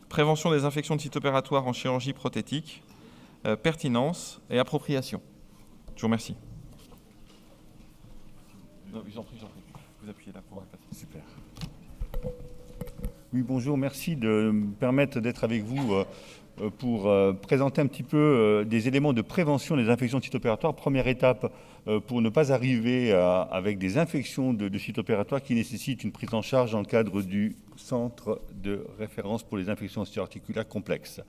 prévention des infections de site opératoire en chirurgie prothétique, pertinence et appropriation. Je vous remercie. Non, j'en prie. Vous appuyez là pour passer. Super. Oui, bonjour, merci de me permettre d'être avec vous pour présenter un petit peu des éléments de prévention des infections de site opératoire. Première étape pour ne pas arriver avec des infections de site opératoire qui nécessitent une prise en charge dans le cadre du centre de référence pour les infections osteoarticulaires complexes.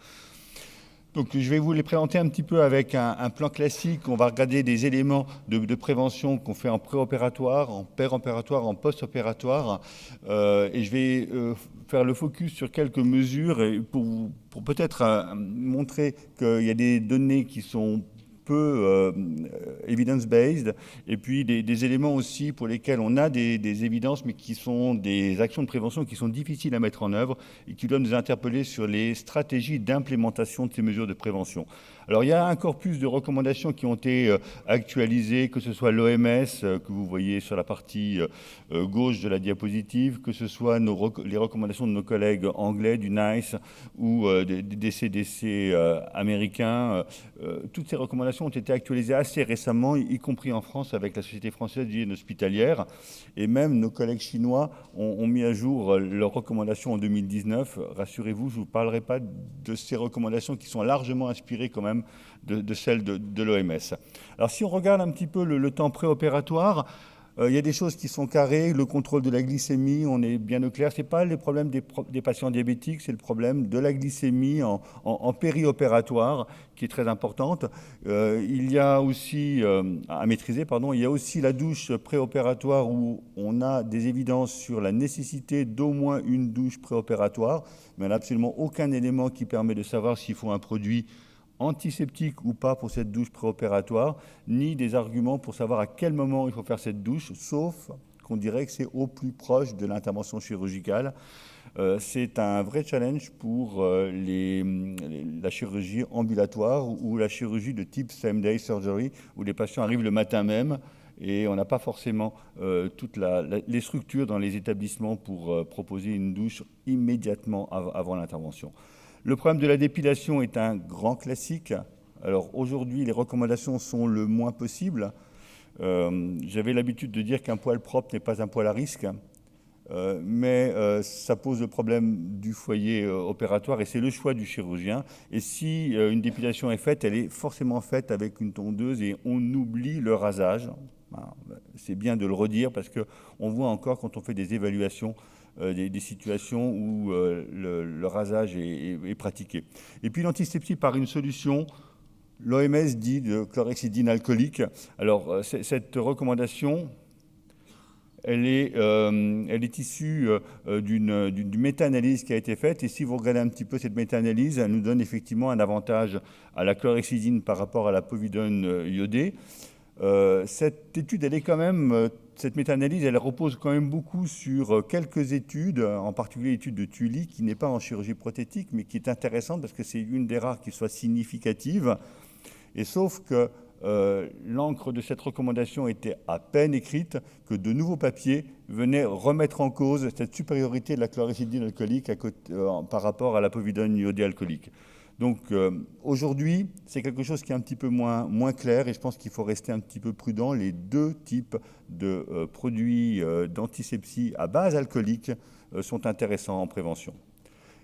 Donc, je vais vous les présenter un petit peu avec un plan classique. On va regarder des éléments de prévention qu'on fait en préopératoire, en péropératoire, en post-opératoire. Et je vais faire le focus sur quelques mesures pour peut-être montrer qu'il y a des données qui sont peu evidence-based, et puis des éléments aussi pour lesquels on a des évidences, mais qui sont des actions de prévention qui sont difficiles à mettre en œuvre et qui doivent nous interpeller sur les stratégies d'implémentation de ces mesures de prévention. Alors, il y a un corpus de recommandations qui ont été actualisées, que ce soit l'OMS, que vous voyez sur la partie gauche de la diapositive, que ce soit les recommandations de nos collègues anglais, du NICE, ou des CDC américains. Toutes ces recommandations ont été actualisées assez récemment, y compris en France avec la Société française d'hygiène hospitalière. Et même nos collègues chinois ont mis à jour leurs recommandations en 2019. Rassurez-vous, je ne vous parlerai pas de ces recommandations qui sont largement inspirées quand même de celles de l'OMS. Alors, si on regarde un petit peu le temps préopératoire, il y a des choses qui sont carrées. Le contrôle de la glycémie, on est bien au clair. Ce n'est pas le problème des patients diabétiques, c'est le problème de la glycémie en périopératoire qui est très importante. Il y a aussi, à maîtriser, pardon, il y a aussi la douche préopératoire où on a des évidences sur la nécessité d'au moins une douche préopératoire, mais on n'a absolument aucun élément qui permet de savoir s'il faut un produit antiseptique ou pas pour cette douche préopératoire, ni des arguments pour savoir à quel moment il faut faire cette douche, sauf qu'on dirait que c'est au plus proche de l'intervention chirurgicale. C'est un vrai challenge pour la chirurgie ambulatoire ou la chirurgie de type same-day surgery, où les patients arrivent le matin même et on n'a pas forcément toutes les structures dans les établissements pour proposer une douche immédiatement avant l'intervention. Le problème de la dépilation est un grand classique. Alors aujourd'hui, les recommandations sont le moins possible. J'avais l'habitude de dire qu'un poil propre n'est pas un poil à risque, mais ça pose le problème du foyer opératoire et c'est le choix du chirurgien. Et si une dépilation est faite, elle est forcément faite avec une tondeuse et on oublie le rasage. C'est bien de le redire parce qu'on voit encore quand on fait des évaluations des situations où le rasage est pratiqué. Et puis l'antisepsie par une solution, l'OMS dit de chlorhexidine alcoolique. Alors cette recommandation, elle est issue d'une méta-analyse qui a été faite. Et si vous regardez un petit peu cette méta-analyse, elle nous donne effectivement un avantage à la chlorhexidine par rapport à la povidone iodée. Cette étude, elle est quand même, cette méta-analyse, elle repose quand même beaucoup sur quelques études, en particulier l'étude de Tully, qui n'est pas en chirurgie prothétique, mais qui est intéressante parce que c'est une des rares qui soit significative. Et sauf que l'encre de cette recommandation était à peine écrite que de nouveaux papiers venaient remettre en cause cette supériorité de la chlorhexidine alcoolique par rapport à la povidone iodée alcoolique. Donc aujourd'hui, c'est quelque chose qui est un petit peu moins clair et je pense qu'il faut rester un petit peu prudent. Les deux types de produits d'antisepsie à base alcoolique sont intéressants en prévention.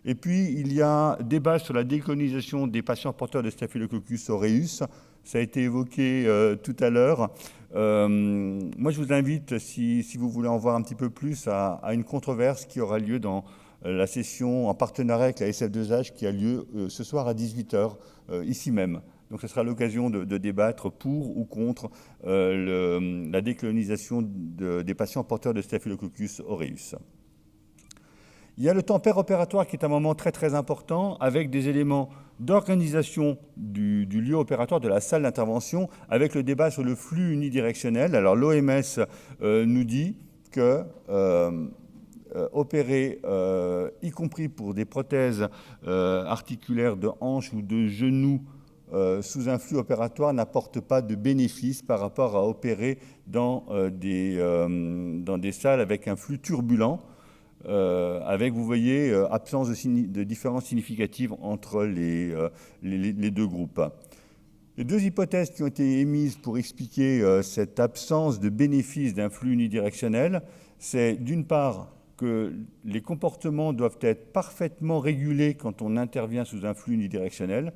Et puis, il y a débat sur la décolonisation des patients porteurs de Staphylococcus aureus. Ça a été évoqué tout à l'heure. Moi, je vous invite, si vous voulez en voir un petit peu plus, à une controverse qui aura lieu dans la session en partenariat avec la SF2H qui a lieu ce soir à 18h, ici même. Donc ce sera l'occasion de débattre pour ou contre la décolonisation des patients porteurs de Staphylococcus aureus. Il y a le temps péropératoire qui est un moment très très important avec des éléments d'organisation du lieu opératoire, de la salle d'intervention, avec le débat sur le flux unidirectionnel. Alors l'OMS nous dit que opérer, y compris pour des prothèses articulaires de hanche ou de genou sous un flux opératoire, n'apporte pas de bénéfice par rapport à opérer dans des salles avec un flux turbulent. avec, vous voyez, absence de différence significative entre les deux groupes. Les deux hypothèses qui ont été émises pour expliquer cette absence de bénéfice d'un flux unidirectionnel, c'est d'une part que les comportements doivent être parfaitement régulés quand on intervient sous un flux unidirectionnel.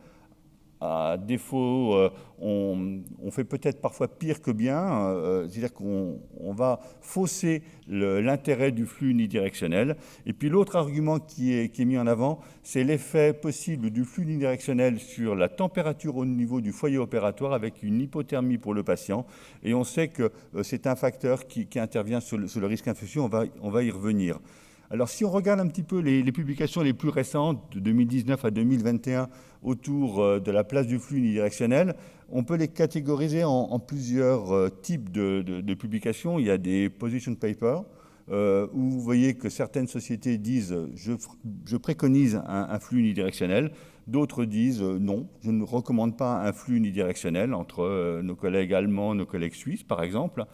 À défaut, on fait peut-être parfois pire que bien, c'est-à-dire qu'on va fausser l'intérêt du flux unidirectionnel. Et puis l'autre argument qui est mis en avant, c'est l'effet possible du flux unidirectionnel sur la température au niveau du foyer opératoire avec une hypothermie pour le patient. Et on sait que c'est un facteur qui intervient sur le risque infection, on va y revenir. Alors, si on regarde un petit peu les publications les plus récentes, de 2019 à 2021, autour de la place du flux unidirectionnel, on peut les catégoriser en plusieurs types de publications. Il y a des position papers, où vous voyez que certaines sociétés disent « je préconise un flux unidirectionnel ». D'autres disent « non, je ne recommande pas un flux unidirectionnel » entre nos collègues allemands, nos collègues suisses, par exemple.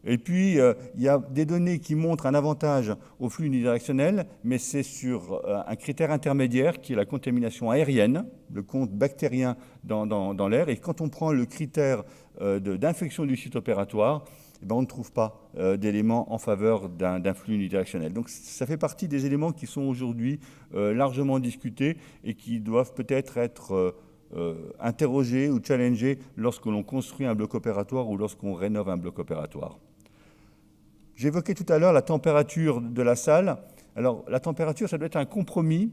Et puis, il y a des données qui montrent un avantage au flux unidirectionnel, mais c'est sur un critère intermédiaire qui est la contamination aérienne, le compte bactérien dans l'air. Et quand on prend le critère d'infection du site opératoire, eh bien, on ne trouve pas d'éléments en faveur d'un flux unidirectionnel. Donc, ça fait partie des éléments qui sont aujourd'hui largement discutés et qui doivent peut-être être interrogés ou challengés lorsque l'on construit un bloc opératoire ou lorsqu'on rénove un bloc opératoire. J'évoquais tout à l'heure la température de la salle. Alors, la température, ça doit être un compromis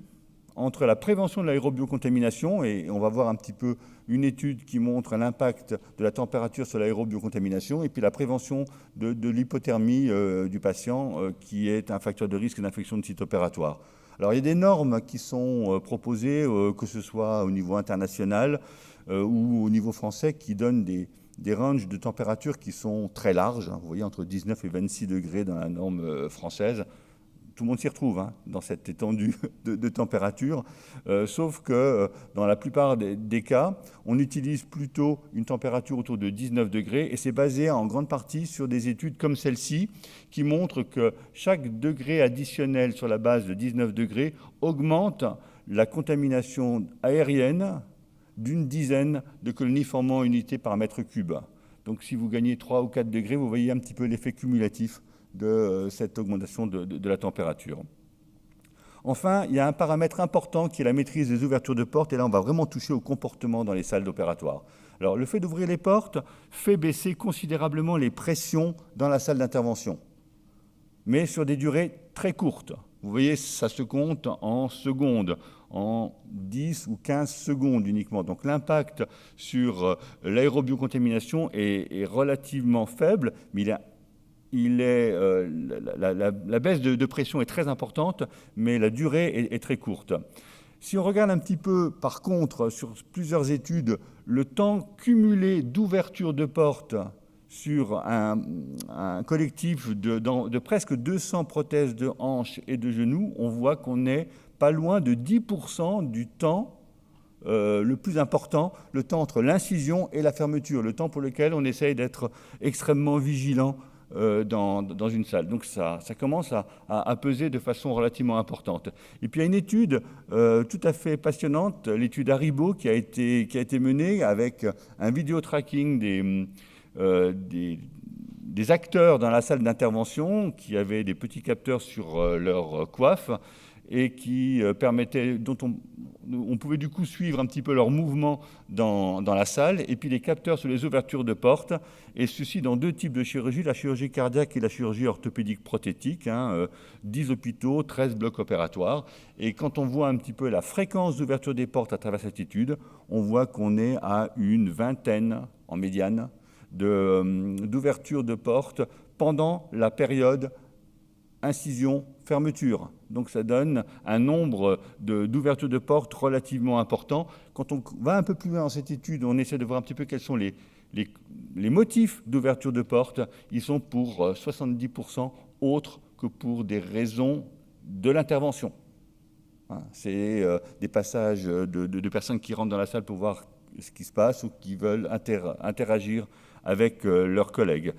entre la prévention de l'aérobiocontamination, et on va voir un petit peu une étude qui montre l'impact de la température sur l'aérobiocontamination, et puis la prévention de l'hypothermie du patient, qui est un facteur de risque d'infection de site opératoire. Alors, il y a des normes qui sont proposées, que ce soit au niveau international ou au niveau français, qui donnent des ranges de température qui sont très larges. Vous voyez, entre 19 et 26 degrés dans la norme française. Tout le monde s'y retrouve dans cette étendue de température, sauf que dans la plupart des cas, on utilise plutôt une température autour de 19 degrés, et c'est basé en grande partie sur des études comme celle-ci, qui montrent que chaque degré additionnel sur la base de 19 degrés augmente la contamination aérienne d'une dizaine de colonies formant une unité par mètre cube. Donc si vous gagnez 3 ou 4 degrés, vous voyez un petit peu l'effet cumulatif de cette augmentation de la température. Enfin, il y a un paramètre important qui est la maîtrise des ouvertures de portes, et là on va vraiment toucher au comportement dans les salles d'opératoire. Alors le fait d'ouvrir les portes fait baisser considérablement les pressions dans la salle d'intervention, mais sur des durées très courtes. Vous voyez, ça se compte en secondes, en 10 ou 15 secondes uniquement. Donc l'impact sur l'aérobiocontamination est relativement faible, mais la baisse de pression est très importante, mais la durée est très courte. Si on regarde un petit peu, par contre, sur plusieurs études, le temps cumulé d'ouverture de porte sur un collectif de presque 200 prothèses de hanches et de genoux, on voit qu'on est pas loin de 10% du temps le plus important, le temps entre l'incision et la fermeture, le temps pour lequel on essaye d'être extrêmement vigilant dans une salle. Donc ça commence à peser de façon relativement importante. Et puis il y a une étude tout à fait passionnante, l'étude Haribo, qui a été menée avec un vidéo-tracking des acteurs dans la salle d'intervention qui avaient des petits capteurs sur leur coiffe et qui permettaient, dont on pouvait du coup suivre un petit peu leurs mouvements dans la salle, et puis les capteurs sur les ouvertures de portes, et ceci dans deux types de chirurgie, la chirurgie cardiaque et la chirurgie orthopédique prothétique, 10 hôpitaux, 13 blocs opératoires. Et quand on voit un petit peu la fréquence d'ouverture des portes à travers cette étude, on voit qu'on est à une vingtaine en médiane d'ouverture de portes pendant la période incision-fermeture. Donc ça donne un nombre d'ouvertures de portes relativement important. Quand on va un peu plus loin dans cette étude, on essaie de voir un petit peu quels sont les motifs d'ouverture de portes. Ils sont pour 70% autres que pour des raisons de l'intervention. C'est des passages de personnes qui rentrent dans la salle pour voir ce qui se passe ou qui veulent interagir avec leurs collègues.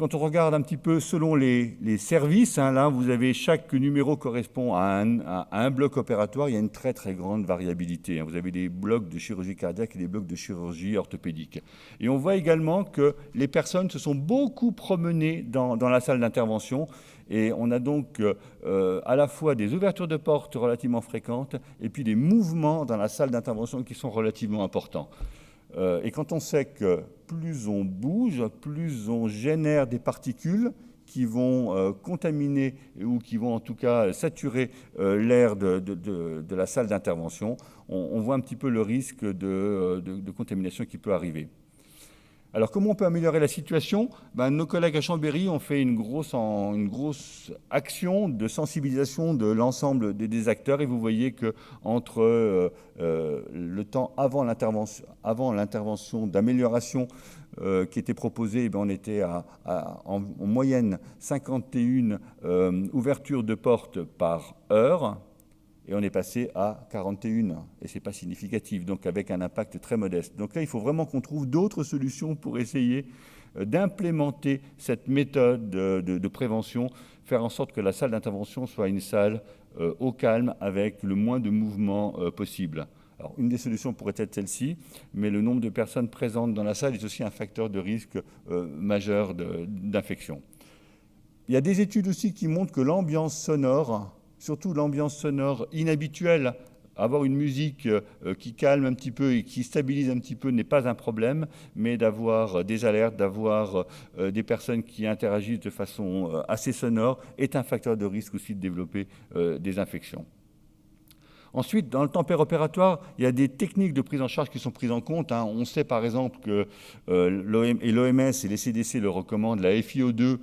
Quand on regarde un petit peu selon les services, là, vous avez chaque numéro correspond à un bloc opératoire. Il y a une très, très grande variabilité. Vous avez des blocs de chirurgie cardiaque et des blocs de chirurgie orthopédique. Et on voit également que les personnes se sont beaucoup promenées dans la salle d'intervention. Et on a donc à la fois des ouvertures de portes relativement fréquentes et puis des mouvements dans la salle d'intervention qui sont relativement importants. Et quand on sait que plus on bouge, plus on génère des particules qui vont contaminer ou qui vont en tout cas saturer l'air de la salle d'intervention, on voit un petit peu le risque de contamination qui peut arriver. Alors, comment on peut améliorer la situation ? Nos collègues à Chambéry ont fait une grosse action de sensibilisation de l'ensemble des acteurs. Et vous voyez qu'entre le temps avant l'intervention d'amélioration qui était proposée, on était en moyenne 51 ouvertures de portes par heure. Et on est passé à 41, et ce n'est pas significatif, donc avec un impact très modeste. Donc là, il faut vraiment qu'on trouve d'autres solutions pour essayer d'implémenter cette méthode de prévention, faire en sorte que la salle d'intervention soit une salle au calme, avec le moins de mouvements possible. Alors, une des solutions pourrait être celle-ci, mais le nombre de personnes présentes dans la salle est aussi un facteur de risque majeur d'infection. Il y a des études aussi qui montrent que l'ambiance sonore, surtout l'ambiance sonore inhabituelle, avoir une musique qui calme un petit peu et qui stabilise un petit peu n'est pas un problème, mais d'avoir des alertes, d'avoir des personnes qui interagissent de façon assez sonore est un facteur de risque aussi de développer des infections. Ensuite, dans le temps péropératoire, il y a des techniques de prise en charge qui sont prises en compte. On sait par exemple que l'OMS et les CDC le recommandent, la FiO2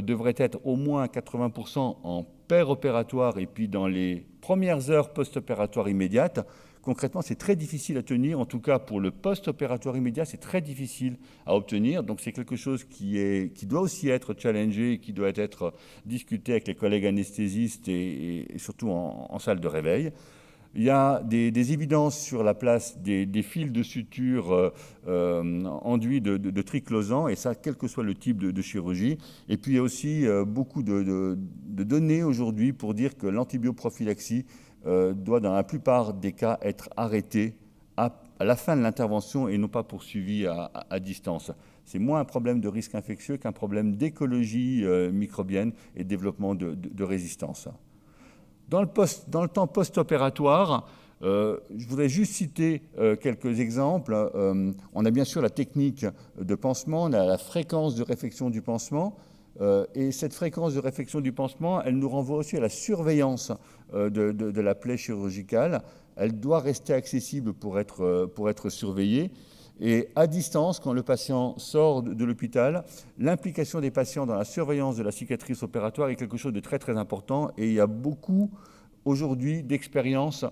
devrait être au moins 80% en péropératoire et puis dans les premières heures post-opératoires immédiates. Concrètement, c'est très difficile à tenir. En tout cas, pour le post-opératoire immédiat, c'est très difficile à obtenir. Donc, c'est quelque chose qui doit aussi être challengé, qui doit être discuté avec les collègues anesthésistes et surtout en salle de réveil. Il y a des évidences sur la place des fils de suture enduits de triclosan, et ça, quel que soit le type de chirurgie. Et puis, il y a aussi beaucoup de données aujourd'hui pour dire que l'antibioprophylaxie doit, dans la plupart des cas, être arrêtée à la fin de l'intervention et non pas poursuivie à distance. C'est moins un problème de risque infectieux qu'un problème d'écologie microbienne et de développement de résistance. Dans le temps post-opératoire, je voudrais juste citer quelques exemples. On a bien sûr la technique de pansement, on a la fréquence de réfection du pansement, et cette fréquence de réfection du pansement, elle nous renvoie aussi à la surveillance de la plaie chirurgicale. Elle doit rester accessible pour être surveillée. Et à distance, quand le patient sort de l'hôpital, l'implication des patients dans la surveillance de la cicatrice opératoire est quelque chose de très très important. Et il y a beaucoup aujourd'hui d'expériences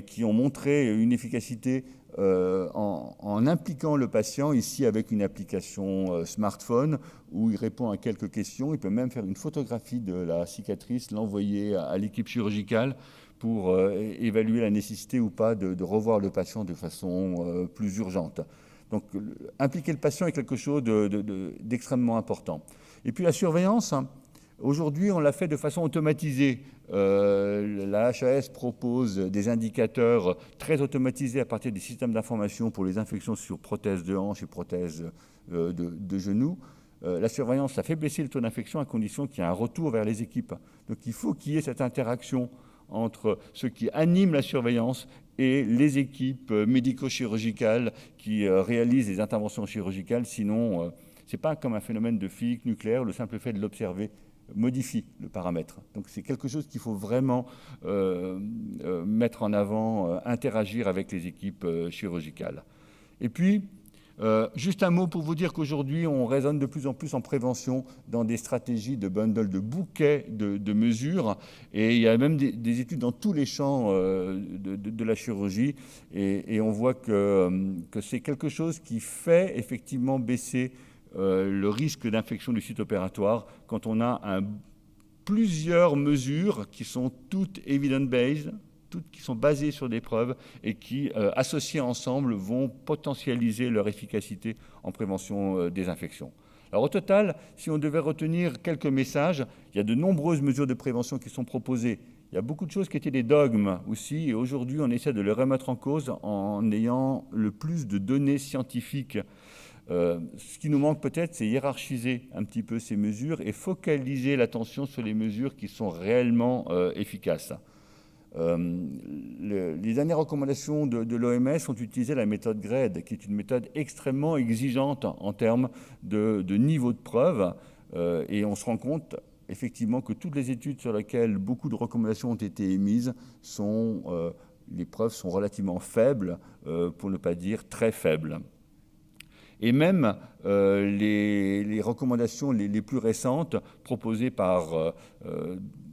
qui ont montré une efficacité en impliquant le patient, ici avec une application smartphone où il répond à quelques questions. Il peut même faire une photographie de la cicatrice, l'envoyer à l'équipe chirurgicale pour évaluer la nécessité ou pas de revoir le patient de façon plus urgente. Donc, impliquer le patient est quelque chose d'extrêmement important. Et puis la surveillance, aujourd'hui, on l'a fait de façon automatisée. La HAS propose des indicateurs très automatisés à partir des systèmes d'information pour les infections sur prothèses de hanche et prothèses de genoux. La surveillance, ça fait baisser le taux d'infection à condition qu'il y ait un retour vers les équipes. Donc, il faut qu'il y ait cette interaction entre ceux qui animent la surveillance et les équipes médico-chirurgicales qui réalisent les interventions chirurgicales. Sinon, ce n'est pas comme un phénomène de physique nucléaire, le simple fait de l'observer modifie le paramètre. Donc c'est quelque chose qu'il faut vraiment mettre en avant, interagir avec les équipes chirurgicales. Et puis, juste un mot pour vous dire qu'aujourd'hui, on raisonne de plus en plus en prévention dans des stratégies de bundle, de bouquets de mesures. Et il y a même des études dans tous les champs de la chirurgie. Et on voit que c'est quelque chose qui fait effectivement baisser le risque d'infection du site opératoire quand on a plusieurs mesures qui sont toutes evidence-based, toutes qui sont basées sur des preuves et qui, associées ensemble, vont potentialiser leur efficacité en prévention des infections. Alors au total, si on devait retenir quelques messages, il y a de nombreuses mesures de prévention qui sont proposées. Il y a beaucoup de choses qui étaient des dogmes aussi, et aujourd'hui on essaie de les remettre en cause en ayant le plus de données scientifiques. Ce qui nous manque peut-être, c'est hiérarchiser un petit peu ces mesures et focaliser l'attention sur les mesures qui sont réellement efficaces. Les dernières recommandations de l'OMS ont utilisé la méthode GRED, qui est une méthode extrêmement exigeante en termes de niveau de preuve, et on se rend compte effectivement que toutes les études sur lesquelles beaucoup de recommandations ont été émises les preuves sont relativement faibles, pour ne pas dire très faibles. Et même les recommandations les plus récentes proposées par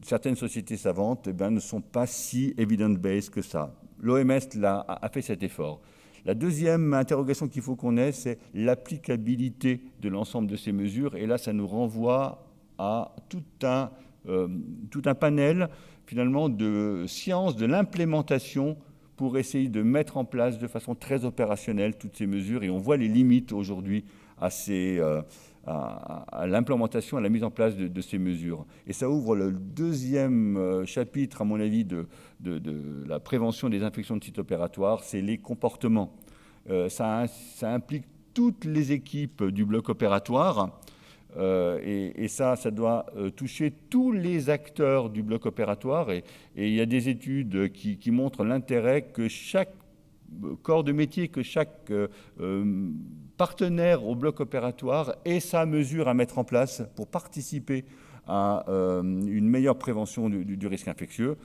certaines sociétés savantes ne sont pas si evidence-based que ça. L'OMS a fait cet effort. La deuxième interrogation qu'il faut qu'on ait, c'est l'applicabilité de l'ensemble de ces mesures. Et là, ça nous renvoie à tout un panel, finalement, de sciences de l'implémentation pour essayer de mettre en place de façon très opérationnelle toutes ces mesures. Et on voit les limites aujourd'hui à l'implémentation, à la mise en place de ces mesures. Et ça ouvre le deuxième chapitre, à mon avis, de la prévention des infections de sites opératoires, c'est les comportements. Ça implique toutes les équipes du bloc opératoire. Et ça doit toucher tous les acteurs du bloc opératoire. Et il y a des études qui montrent l'intérêt que chaque corps de métier, que chaque partenaire au bloc opératoire ait sa mesure à mettre en place pour participer à une meilleure prévention du risque infectieux.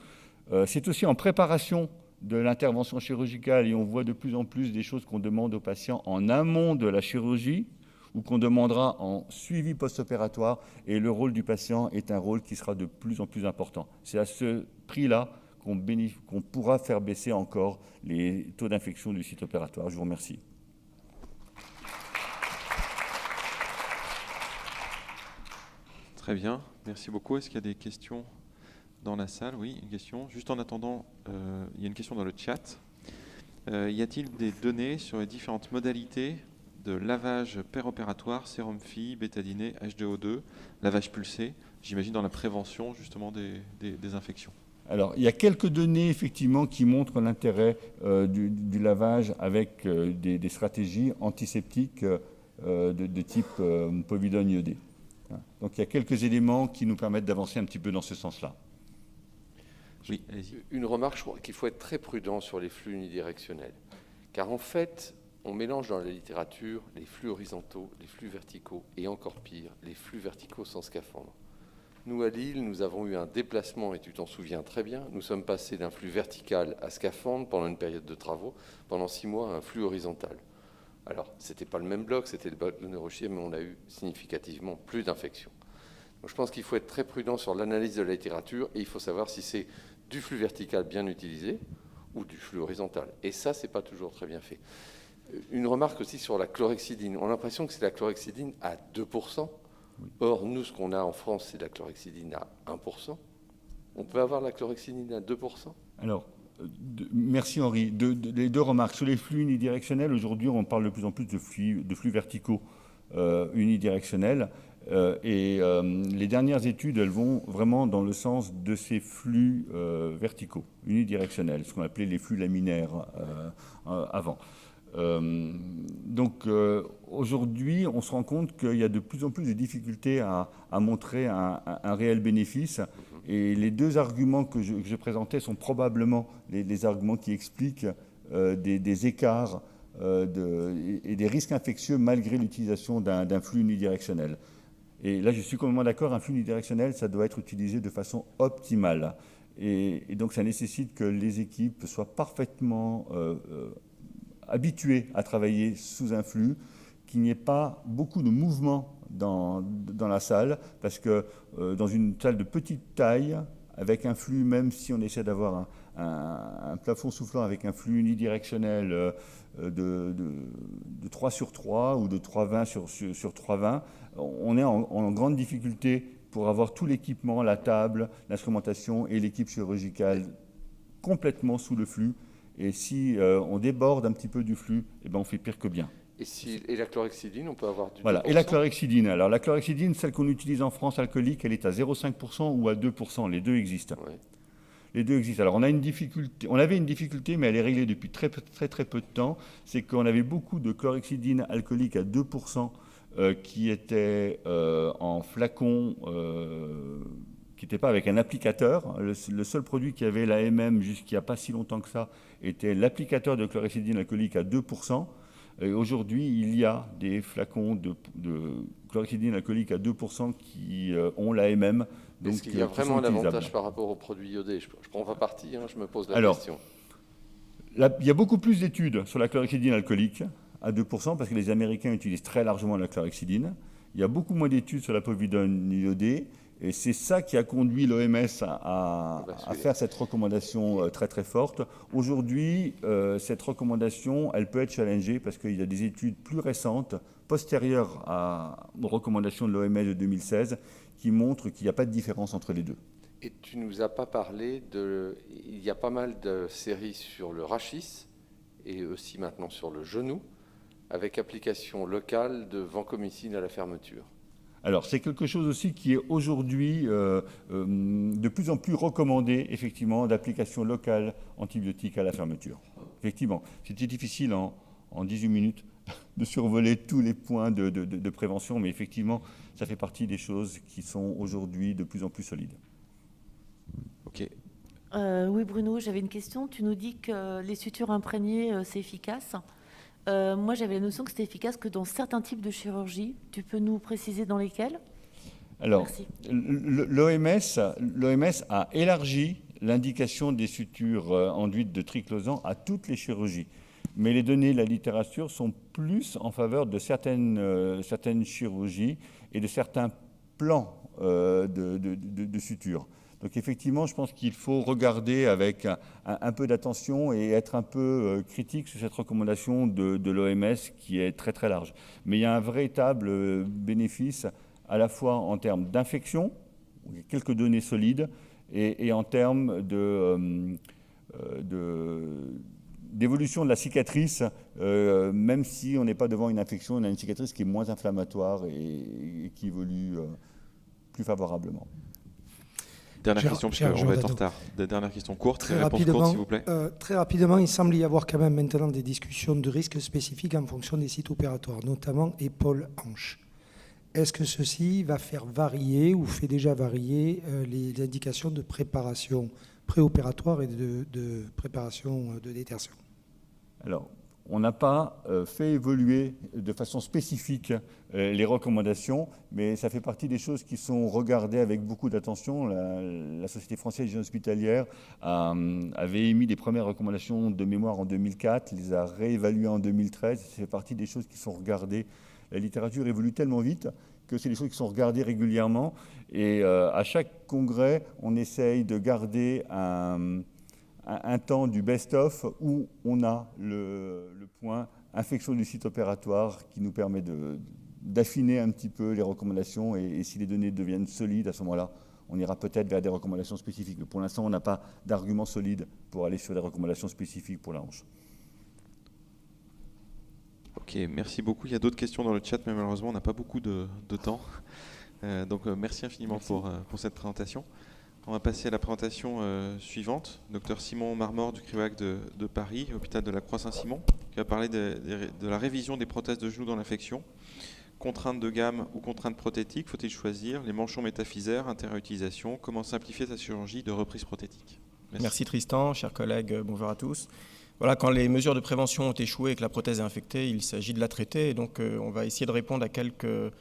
C'est aussi en préparation de l'intervention chirurgicale, et on voit de plus en plus des choses qu'on demande aux patients en amont de la chirurgie, ou qu'on demandera en suivi post-opératoire, et le rôle du patient est un rôle qui sera de plus en plus important. C'est à ce prix-là qu'on pourra faire baisser encore les taux d'infection du site opératoire. Je vous remercie. Très bien, merci beaucoup. Est-ce qu'il y a des questions dans la salle? Oui, une question. Juste en attendant, il y a une question dans le chat. Y a-t-il des données sur les différentes modalités de lavage péropératoire, sérum phi, bétadiné, H2O2, lavage pulsé, j'imagine dans la prévention justement des infections? Alors, il y a quelques données effectivement qui montrent l'intérêt du lavage avec des stratégies antiseptiques de type povidone iodé. Donc, il y a quelques éléments qui nous permettent d'avancer un petit peu dans ce sens-là. Oui, une remarque, je crois qu'il faut être très prudent sur les flux unidirectionnels. Car en fait, on mélange dans la littérature les flux horizontaux, les flux verticaux et encore pire, les flux verticaux sans scaphandre. Nous, à Lille, nous avons eu un déplacement, et tu t'en souviens très bien, nous sommes passés d'un flux vertical à scaphandre pendant une période de travaux, pendant 6 mois, à un flux horizontal. Alors, ce n'était pas le même bloc, c'était le bloc de neurochirurgie, mais on a eu significativement plus d'infections. Donc, je pense qu'il faut être très prudent sur l'analyse de la littérature, et il faut savoir si c'est du flux vertical bien utilisé ou du flux horizontal. Et ça, ce n'est pas toujours très bien fait. Une remarque aussi sur la chlorhexidine. On a l'impression que c'est la chlorhexidine à 2%. Or, nous, ce qu'on a en France, c'est de la chlorhexidine à 1%. On peut avoir la chlorhexidine à 2%? Alors, merci Henri. Les deux remarques. Sur les flux unidirectionnels, aujourd'hui, on parle de plus en plus de flux verticaux unidirectionnels. Les dernières études, elles vont vraiment dans le sens de ces flux verticaux, unidirectionnels, ce qu'on appelait les flux laminaires avant. Donc aujourd'hui, on se rend compte qu'il y a de plus en plus de difficultés à montrer un réel bénéfice. Et les deux arguments que je présentais sont probablement les arguments qui expliquent des écarts et des risques infectieux malgré l'utilisation d'un flux unidirectionnel. Et là, je suis complètement d'accord, un flux unidirectionnel, ça doit être utilisé de façon optimale. Et donc, ça nécessite que les équipes soient parfaitement habitués à travailler sous un flux, qu'il n'y ait pas beaucoup de mouvement dans la salle, parce que dans une salle de petite taille, avec un flux, même si on essaie d'avoir un plafond soufflant avec un flux unidirectionnel de 3 sur 3 ou de 3,20 sur 3,20, on est en grande difficulté pour avoir tout l'équipement, la table, l'instrumentation et l'équipe chirurgicale complètement sous le flux. Et si on déborde un petit peu du flux, eh ben on fait pire que bien. Et la chlorhexidine, on peut avoir du 2%. Voilà, et la chlorhexidine. Alors la chlorhexidine, celle qu'on utilise en France alcoolique, elle est à 0,5% ou à 2%. Les deux existent. Ouais. Les deux existent. Alors on avait une difficulté, mais elle est réglée depuis très peu de temps. C'est qu'on avait beaucoup de chlorhexidine alcoolique à 2% qui étaient en flacon, qui n'étaient pas avec un applicateur. Le seul produit qui avait l'AMM jusqu'il n'y a pas si longtemps que ça était l'applicateur de chlorhexidine alcoolique à 2%. Et aujourd'hui, il y a des flacons de chlorhexidine alcoolique à 2% qui ont l'AMM. Est-ce qu'il y a vraiment un avantage par rapport aux produits iodés? Je prends pas parti, je me pose la question. Il y a beaucoup plus d'études sur la chlorhexidine alcoolique à 2%, parce que les Américains utilisent très largement la chlorhexidine. Il y a beaucoup moins d'études sur la povidone iodée. Et c'est ça qui a conduit l'OMS à faire cette recommandation très très forte. Aujourd'hui, cette recommandation, elle peut être challengée parce qu'il y a des études plus récentes, postérieures aux recommandations de l'OMS de 2016, qui montrent qu'il n'y a pas de différence entre les deux. Et tu nous as pas parlé il y a pas mal de séries sur le rachis et aussi maintenant sur le genou, avec application locale de vancomycine à la fermeture. Alors, c'est quelque chose aussi qui est aujourd'hui de plus en plus recommandé, effectivement, d'application locale antibiotique à la fermeture. Effectivement, c'était difficile en 18 minutes de survoler tous les points de prévention, mais effectivement, ça fait partie des choses qui sont aujourd'hui de plus en plus solides. Ok. Oui, Bruno, j'avais une question. Tu nous dis que les sutures imprégnées, c'est efficace. Moi, j'avais la notion que c'était efficace que dans certains types de chirurgie. Tu peux nous préciser dans lesquels? Alors, l'OMS a élargi l'indication des sutures enduites de triclosan à toutes les chirurgies. Mais les données de la littérature sont plus en faveur de certaines chirurgies et de certains plans de sutures. Donc effectivement, je pense qu'il faut regarder avec un peu d'attention et être un peu critique sur cette recommandation de l'OMS qui est très très large. Mais il y a un véritable bénéfice à la fois en termes d'infection, quelques données solides, et en termes d'évolution de la cicatrice, même si on n'est pas devant une infection, on a une cicatrice qui est moins inflammatoire et qui évolue plus favorablement. Dernière question, parce qu'on va être en retard. Dernière question courte, réponse courte, s'il vous plaît. Très rapidement, il semble y avoir quand même maintenant des discussions de risques spécifiques en fonction des sites opératoires, notamment épaules-hanches. Est-ce que ceci va faire varier ou fait déjà varier les indications de préparation préopératoire et de préparation de détertion? Alors, on n'a pas fait évoluer de façon spécifique les recommandations, mais ça fait partie des choses qui sont regardées avec beaucoup d'attention. La Société française d'hygiène hospitalière avait émis des premières recommandations de mémoire en 2004, les a réévaluées en 2013. Ça fait partie des choses qui sont regardées. La littérature évolue tellement vite que c'est des choses qui sont regardées régulièrement. Et à chaque congrès, on essaye de garder un temps du best-of où on a le point infection du site opératoire qui nous permet d'affiner un petit peu les recommandations et si les données deviennent solides, à ce moment-là, on ira peut-être vers des recommandations spécifiques. Mais pour l'instant, on n'a pas d'argument solide pour aller sur des recommandations spécifiques pour la hanche. Ok, merci beaucoup. Il y a d'autres questions dans le chat, mais malheureusement, on n'a pas beaucoup de temps. Donc, merci infiniment pour cette présentation. On va passer à la présentation suivante. Dr Simon Marmor du CRUAC de Paris, hôpital de la Croix-Saint-Simon, qui va parler de la révision des prothèses de genoux dans l'infection. Contraintes de gamme ou contraintes prothétiques, faut-il choisir? Les manchons métaphysaires, intérieur-utilisation. Comment simplifier sa chirurgie de reprise prothétique? Merci Tristan, chers collègues, bonjour à tous. Voilà, quand les mesures de prévention ont échoué et que la prothèse est infectée, il s'agit de la traiter. Et donc, on va essayer de répondre à quelques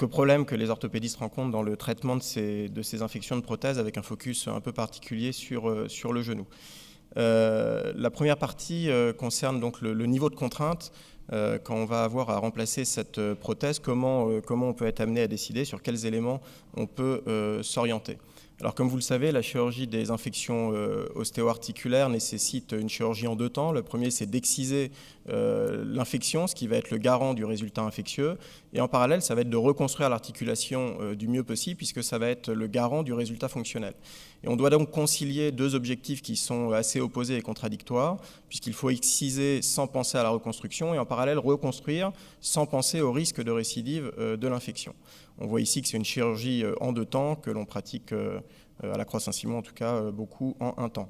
problèmes que les orthopédistes rencontrent dans le traitement de ces infections de prothèses, avec un focus un peu particulier sur le genou. La première partie concerne donc le niveau de contrainte. Quand on va avoir à remplacer cette prothèse, comment on peut être amené à décider sur quels éléments on peut s'orienter. Alors comme vous le savez, la chirurgie des infections ostéo-articulaires nécessite une chirurgie en 2 temps. Le premier, c'est d'exciser l'infection, ce qui va être le garant du résultat infectieux. Et en parallèle, ça va être de reconstruire l'articulation du mieux possible, puisque ça va être le garant du résultat fonctionnel. Et on doit donc concilier 2 objectifs qui sont assez opposés et contradictoires, puisqu'il faut exciser sans penser à la reconstruction et en parallèle reconstruire sans penser au risque de récidive de l'infection. On voit ici que c'est une chirurgie en 2 temps que l'on pratique à la Croix-Saint-Simon, en tout cas beaucoup en 1 temps.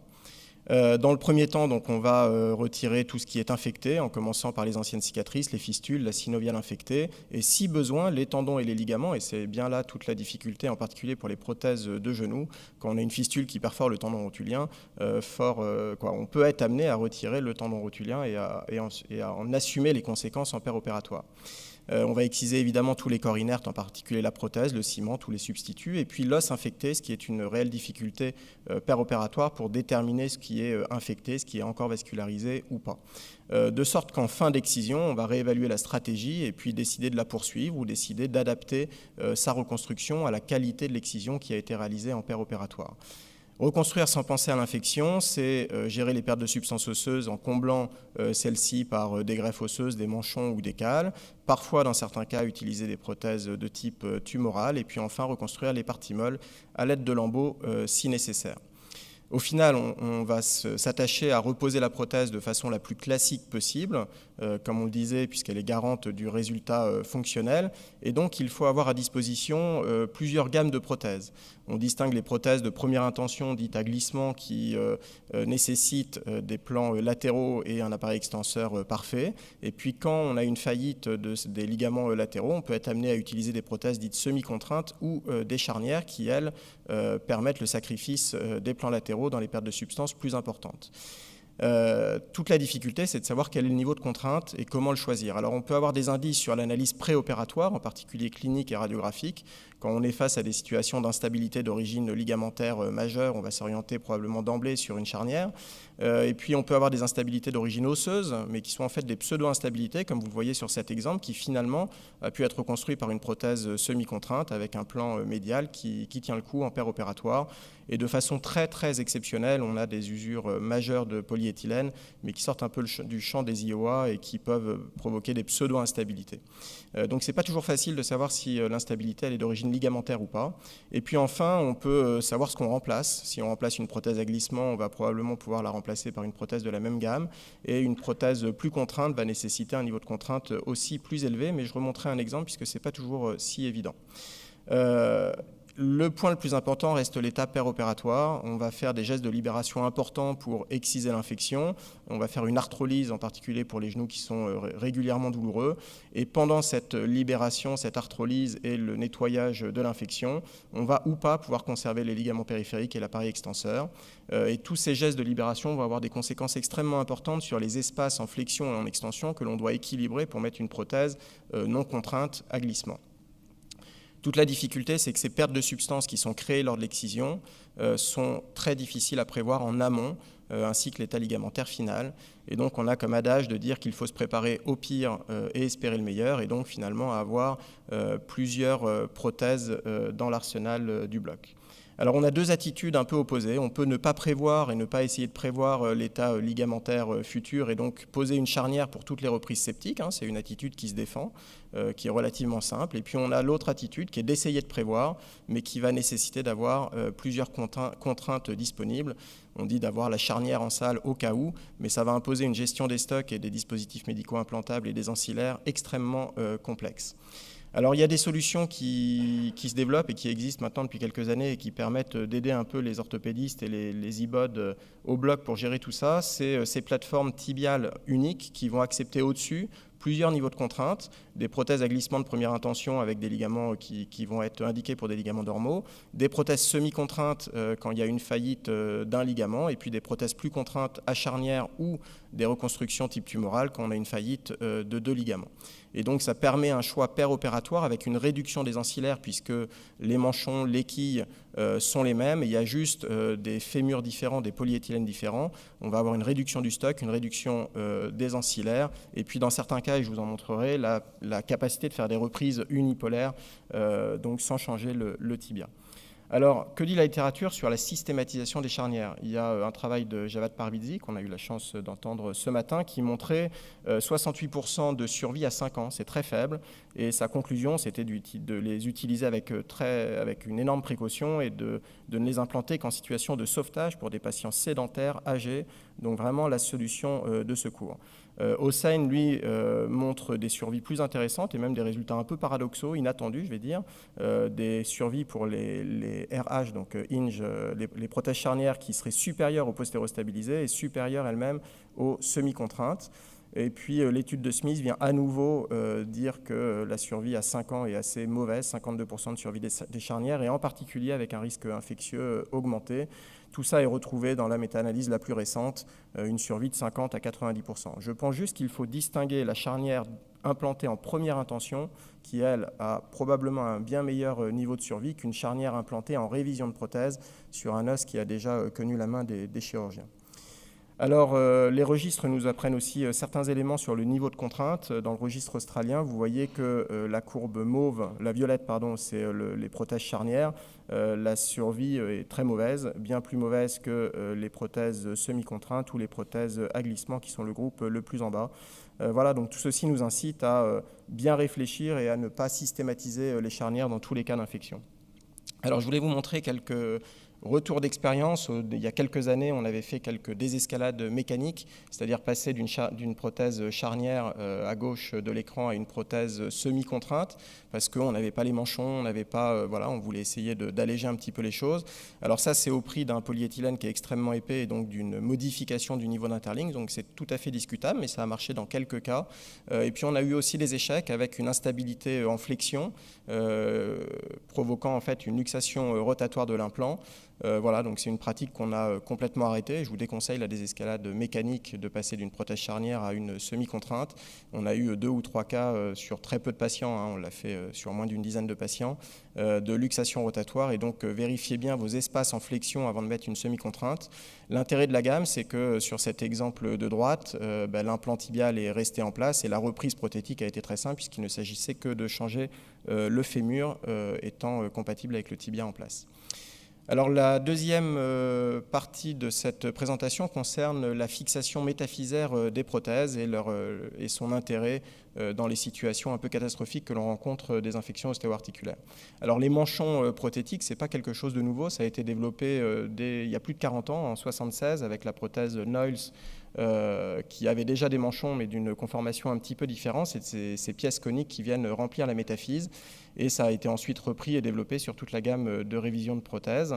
Dans le premier temps, donc, on va retirer tout ce qui est infecté, en commençant par les anciennes cicatrices, les fistules, la synoviale infectée, et si besoin, les tendons et les ligaments, et c'est bien là toute la difficulté, en particulier pour les prothèses de genoux. Quand on a une fistule qui perfore le tendon rotulien, on peut être amené à retirer le tendon rotulien et à en assumer les conséquences en péropératoire. On va exciser évidemment tous les corps inertes, en particulier la prothèse, le ciment, tous les substituts, et puis l'os infecté, ce qui est une réelle difficulté péropératoire pour déterminer ce qui est infecté, ce qui est encore vascularisé ou pas. De sorte qu'en fin d'excision, on va réévaluer la stratégie et puis décider de la poursuivre ou décider d'adapter sa reconstruction à la qualité de l'excision qui a été réalisée en péropératoire. Reconstruire sans penser à l'infection, c'est gérer les pertes de substances osseuses en comblant celles-ci par des greffes osseuses, des manchons ou des cales. Parfois, dans certains cas, utiliser des prothèses de type tumoral. Et puis enfin, reconstruire les parties molles à l'aide de lambeaux si nécessaire. Au final, on va s'attacher à reposer la prothèse de façon la plus classique possible, comme on le disait, puisqu'elle est garante du résultat fonctionnel. Et donc, il faut avoir à disposition plusieurs gammes de prothèses. On distingue les prothèses de première intention, dites à glissement, qui nécessitent des plans latéraux et un appareil extenseur parfait. Et puis, quand on a une faillite des ligaments latéraux, on peut être amené à utiliser des prothèses dites semi-contraintes ou des charnières qui, elles, permettent le sacrifice des plans latéraux dans les pertes de substances plus importantes. Toute la difficulté, c'est de savoir quel est le niveau de contrainte et comment le choisir. Alors, on peut avoir des indices sur l'analyse préopératoire, en particulier clinique et radiographique. Quand on est face à des situations d'instabilité d'origine ligamentaire majeure, on va s'orienter probablement d'emblée sur une charnière. Et puis, on peut avoir des instabilités d'origine osseuse, mais qui sont en fait des pseudo-instabilités, comme vous le voyez sur cet exemple, qui finalement a pu être reconstruit par une prothèse semi-contrainte avec un plan médial qui tient le coup en péropératoire. Et de façon très, très exceptionnelle, on a des usures majeures de polyéthylène, mais qui sortent un peu du champ des IOA et qui peuvent provoquer des pseudo-instabilités. Donc, ce n'est pas toujours facile de savoir si l'instabilité elle est d'origine ligamentaire ou pas. Et puis enfin, on peut savoir ce qu'on remplace. Si on remplace une prothèse à glissement, on va probablement pouvoir la remplacer par une prothèse de la même gamme. Et une prothèse plus contrainte va nécessiter un niveau de contrainte aussi plus élevé, mais je remonterai un exemple puisque ce n'est pas toujours si évident. Le point le plus important reste l'étape péropératoire. On va faire des gestes de libération importants pour exciser l'infection. On va faire une arthrolyse, en particulier pour les genoux qui sont régulièrement douloureux. Et pendant cette libération, cette arthrolyse et le nettoyage de l'infection, on va ou pas pouvoir conserver les ligaments périphériques et l'appareil extenseur. Et tous ces gestes de libération vont avoir des conséquences extrêmement importantes sur les espaces en flexion et en extension que l'on doit équilibrer pour mettre une prothèse non contrainte à glissement. Toute la difficulté, c'est que ces pertes de substances qui sont créées lors de l'excision sont très difficiles à prévoir en amont, ainsi que l'état ligamentaire final. Et donc, on a comme adage de dire qu'il faut se préparer au pire et espérer le meilleur, et donc finalement avoir plusieurs prothèses dans l'arsenal du bloc. Alors, on a 2 attitudes un peu opposées. On peut ne pas prévoir et ne pas essayer de prévoir l'état ligamentaire futur et donc poser une charnière pour toutes les reprises septiques. C'est une attitude qui se défend, qui est relativement simple. Et puis, on a l'autre attitude qui est d'essayer de prévoir, mais qui va nécessiter d'avoir plusieurs contraintes disponibles. On dit d'avoir la charnière en salle au cas où, mais ça va imposer une gestion des stocks et des dispositifs médicaux implantables et des ancillaires extrêmement complexes. Alors, il y a des solutions qui se développent et qui existent maintenant depuis quelques années et qui permettent d'aider un peu les orthopédistes et les IBOD au bloc pour gérer tout ça. C'est ces plateformes tibiales uniques qui vont accepter au-dessus plusieurs niveaux de contraintes, des prothèses à glissement de première intention avec des ligaments qui vont être indiqués pour des ligaments normaux, des prothèses semi-contraintes quand il y a une faillite d'un ligament, et puis des prothèses plus contraintes à charnière ou des reconstructions type tumorale quand on a une faillite de 2 ligaments. Et donc, ça permet un choix péropératoire avec une réduction des ancillaires puisque les manchons, les quilles sont les mêmes. Il y a juste des fémurs différents, des polyéthylènes différents. On va avoir une réduction du stock, une réduction des ancillaires. Et puis, dans certains cas, et je vous en montrerai, la capacité de faire des reprises unipolaires, donc sans changer le tibia. Alors, que dit la littérature sur la systématisation des charnières? Il y a un travail de Javad Parvizi, qu'on a eu la chance d'entendre ce matin, qui montrait 68% de survie à 5 ans. C'est très faible. Et sa conclusion, c'était de les utiliser avec une énorme précaution et de ne les implanter qu'en situation de sauvetage pour des patients sédentaires, âgés. Donc vraiment la solution de secours. Hossein, lui, montre des survies plus intéressantes et même des résultats un peu paradoxaux, inattendus, je vais dire, des survies pour les RH, donc hinge, les prothèses charnières qui seraient supérieures aux postérostabilisées et supérieures elles-mêmes aux semi-contraintes. Et puis l'étude de Smith vient à nouveau dire que la survie à 5 ans est assez mauvaise, 52% de survie des charnières, et en particulier avec un risque infectieux augmenté. Tout ça est retrouvé dans la méta-analyse la plus récente, une survie de 50 à 90%. Je pense juste qu'il faut distinguer la charnière implantée en première intention, qui, elle, a probablement un bien meilleur niveau de survie qu'une charnière implantée en révision de prothèse sur un os qui a déjà connu la main des chirurgiens. Alors, les registres nous apprennent aussi certains éléments sur le niveau de contrainte. Dans le registre australien, vous voyez que la courbe mauve, la violette, pardon, c'est les prothèses charnières. La survie est très mauvaise, bien plus mauvaise que les prothèses semi-contraintes ou les prothèses à glissement qui sont le groupe le plus en bas. Voilà, donc tout ceci nous incite à bien réfléchir et à ne pas systématiser les charnières dans tous les cas d'infection. Alors, je voulais vous montrer quelques retour d'expérience. Il y a quelques années, on avait fait quelques désescalades mécaniques, c'est-à-dire passer d'une prothèse charnière à gauche de l'écran à une prothèse semi-contrainte, parce qu'on n'avait pas les manchons, on n'avait pas, voilà, on voulait essayer d'alléger un petit peu les choses. Alors ça, c'est au prix d'un polyéthylène qui est extrêmement épais et donc d'une modification du niveau d'interlinked, donc c'est tout à fait discutable, mais ça a marché dans quelques cas. Et puis on a eu aussi des échecs avec une instabilité en flexion, provoquant en fait une luxation rotatoire de l'implant. Voilà, donc c'est une pratique qu'on a complètement arrêtée. Je vous déconseille la désescalade mécanique de passer d'une prothèse charnière à une semi-contrainte. On a eu 2 ou 3 cas sur très peu de patients, hein, on l'a fait sur moins d'une dizaine de patients, de luxation rotatoire, et donc vérifiez bien vos espaces en flexion avant de mettre une semi-contrainte. L'intérêt de la gamme, c'est que sur cet exemple de droite, l'implant tibial est resté en place et la reprise prothétique a été très simple puisqu'il ne s'agissait que de changer le fémur étant compatible avec le tibia en place. Alors la deuxième partie de cette présentation concerne la fixation métaphysaire des prothèses et son intérêt dans les situations un peu catastrophiques que l'on rencontre des infections ostéo-articulaires. Alors les manchons prothétiques, ce n'est pas quelque chose de nouveau, ça a été développé il y a plus de 40 ans, en 1976, avec la prothèse Noyles, qui avait déjà des manchons mais d'une conformation un petit peu différente. C'est ces pièces coniques qui viennent remplir la métaphyse, et ça a été ensuite repris et développé sur toute la gamme de révision de prothèses.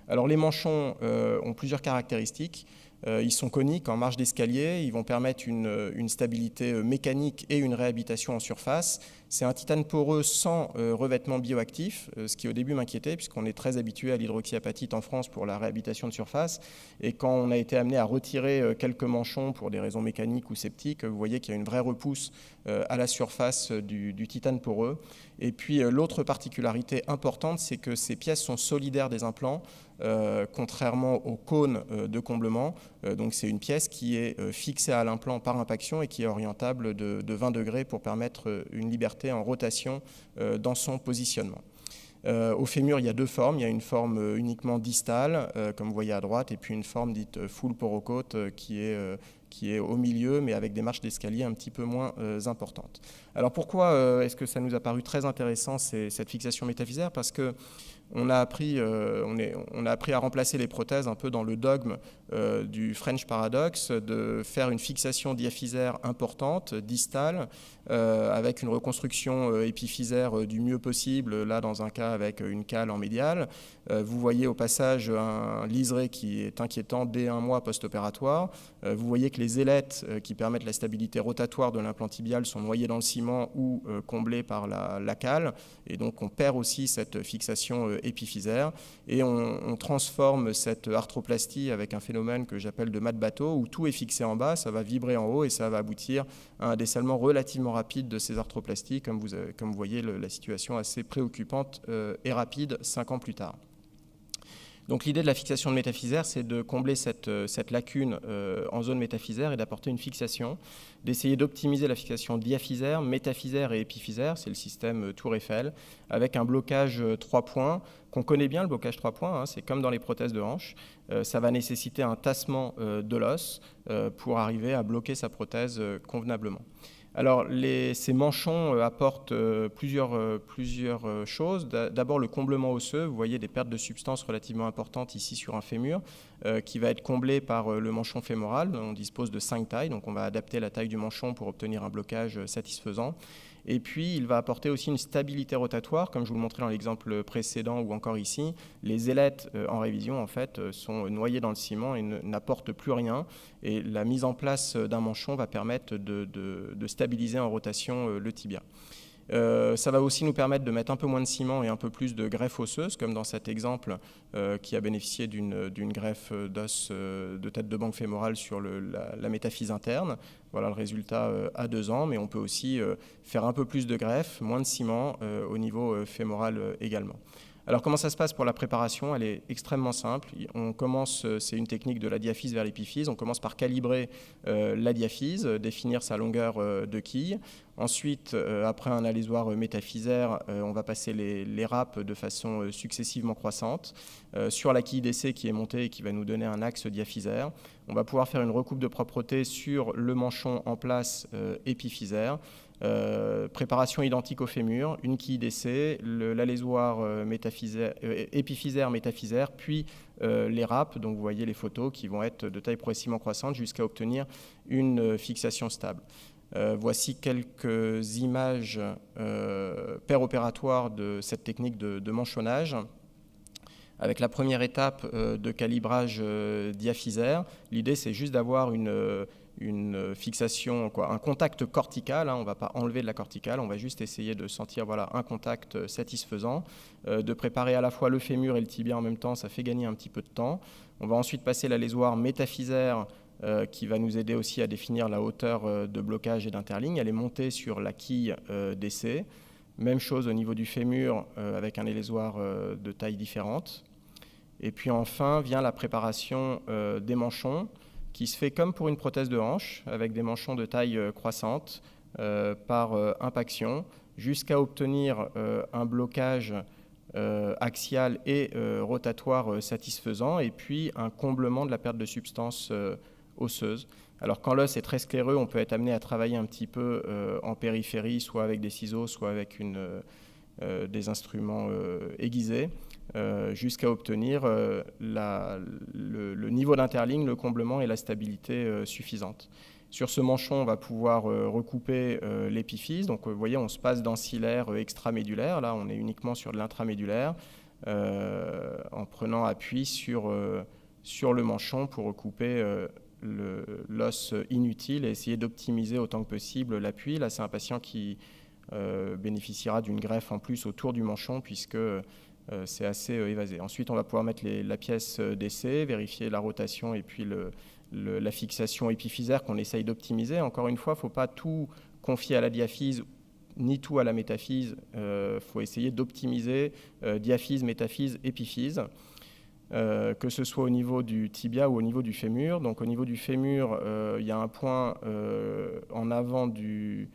Alors les manchons ont plusieurs caractéristiques. Ils sont coniques en marge d'escalier, ils vont permettre une stabilité mécanique et une réhabilitation en surface. C'est un titane poreux sans revêtement bioactif, ce qui au début m'inquiétait puisqu'on est très habitué à l'hydroxyapatite en France pour la réhabilitation de surface. Et quand on a été amené à retirer quelques manchons pour des raisons mécaniques ou septiques, vous voyez qu'il y a une vraie repousse à la surface du titane poreux. Et puis l'autre particularité importante, c'est que ces pièces sont solidaires des implants, contrairement au cône de comblement. Donc c'est une pièce qui est fixée à l'implant par impaction et qui est orientable de 20 degrés pour permettre une liberté en rotation dans son positionnement. Au fémur, il y a 2 formes. Il y a une forme uniquement distale, comme vous voyez à droite, et puis une forme dite full porocote qui est au milieu, mais avec des marches d'escalier un petit peu moins importantes. Alors pourquoi est-ce que ça nous a paru très intéressant, cette fixation métaphysaire? Parce que on a appris à remplacer les prothèses un peu dans le dogme du French Paradox, de faire une fixation diaphysaire importante, distale, avec une reconstruction épiphysaire du mieux possible, là dans un cas avec une cale en médiale. Vous voyez au passage un liseré qui est inquiétant dès 1 mois post-opératoire. Vous voyez que les ailettes qui permettent la stabilité rotatoire de l'implant tibial sont noyées dans le ciment ou comblées par la cale, et donc on perd aussi cette fixation épiphysaire, et on transforme cette arthroplastie avec un phénomène que j'appelle de mat de bateau, où tout est fixé en bas, ça va vibrer en haut et ça va aboutir à un dessalement relativement rapide de ces arthroplasties, comme vous voyez la situation assez préoccupante et rapide 5 ans plus tard. Donc l'idée de la fixation de métaphysaire, c'est de combler cette lacune en zone métaphysaire et d'apporter une fixation, d'essayer d'optimiser la fixation diaphysaire, métaphysaire et épiphysaire, c'est le système Tour Eiffel, avec un blocage 3 points, qu'on connaît bien, le blocage 3 points, hein, c'est comme dans les prothèses de hanche. Ça va nécessiter un tassement de l'os pour arriver à bloquer sa prothèse convenablement. Alors, ces manchons apportent plusieurs choses. D'abord, le comblement osseux. Vous voyez des pertes de substance relativement importantes ici sur un fémur, qui va être comblé par le manchon fémoral. On dispose de 5 tailles, donc on va adapter la taille du manchon pour obtenir un blocage satisfaisant. Et puis, il va apporter aussi une stabilité rotatoire, comme je vous le montrais dans l'exemple précédent ou encore ici. Les ailettes en révision, en fait, sont noyées dans le ciment et n'apportent plus rien. Et la mise en place d'un manchon va permettre de stabiliser en rotation le tibia. Ça va aussi nous permettre de mettre un peu moins de ciment et un peu plus de greffe osseuse, comme dans cet exemple qui a bénéficié d'une greffe d'os de tête de banque fémorale sur la métaphyse interne. Voilà le résultat à 2 ans, mais on peut aussi faire un peu plus de greffe, moins de ciment au niveau fémoral également. Alors comment ça se passe pour la préparation? Elle est extrêmement simple. On commence, c'est une technique de la diaphyse vers l'épiphyse. On commence par calibrer la diaphyse, définir sa longueur de quille. Ensuite, après un alésoir métaphysaire, on va passer les râpes de façon successivement croissante sur la quille d'essai qui est montée et qui va nous donner un axe diaphysaire. On va pouvoir faire une recoupe de propreté sur le manchon en place épiphysaire. Préparation identique au fémur, une quille d'essai, l'alésoir épiphysaire, métaphysaire, puis les râpes, donc vous voyez les photos qui vont être de taille progressivement croissante jusqu'à obtenir une fixation stable. Voici quelques images péropératoires de cette technique de manchonnage. Avec la première étape de calibrage diaphysaire, l'idée c'est juste d'avoir une fixation, un contact cortical, hein, on ne va pas enlever de la corticale, on va juste essayer de sentir un contact satisfaisant, de préparer à la fois le fémur et le tibia en même temps, ça fait gagner un petit peu de temps. On va ensuite passer l'alésoir métaphysaire qui va nous aider aussi à définir la hauteur de blocage et d'interligne. Elle est montée sur la quille d'essai. Même chose au niveau du fémur avec un alésoir de taille différente. Et puis enfin vient la préparation des manchons qui se fait comme pour une prothèse de hanche avec des manchons de taille croissante par impaction jusqu'à obtenir un blocage axial et rotatoire satisfaisant et puis un comblement de la perte de substance osseuse. Alors quand l'os est très scléreux, on peut être amené à travailler un petit peu en périphérie, soit avec des ciseaux, soit avec des instruments aiguisés, jusqu'à obtenir le niveau d'interligne, le comblement et la stabilité suffisante. Sur ce manchon, on va pouvoir recouper l'épiphyse. Donc vous voyez, on se passe d'ancillaire extramédulaire. Là, on est uniquement sur de l'intramédulaire, en prenant appui sur le manchon pour recouper l'os inutile et essayer d'optimiser autant que possible l'appui. Là, c'est un patient qui bénéficiera d'une greffe en plus autour du manchon puisque c'est assez évasé. Ensuite, on va pouvoir mettre la pièce d'essai, vérifier la rotation et puis la fixation épiphysaire qu'on essaye d'optimiser. Encore une fois, il ne faut pas tout confier à la diaphyse ni tout à la métaphyse. Il faut essayer d'optimiser diaphyse, métaphyse, épiphyse. Que ce soit au niveau du tibia ou au niveau du fémur. Donc au niveau du fémur, il y a un point en avant du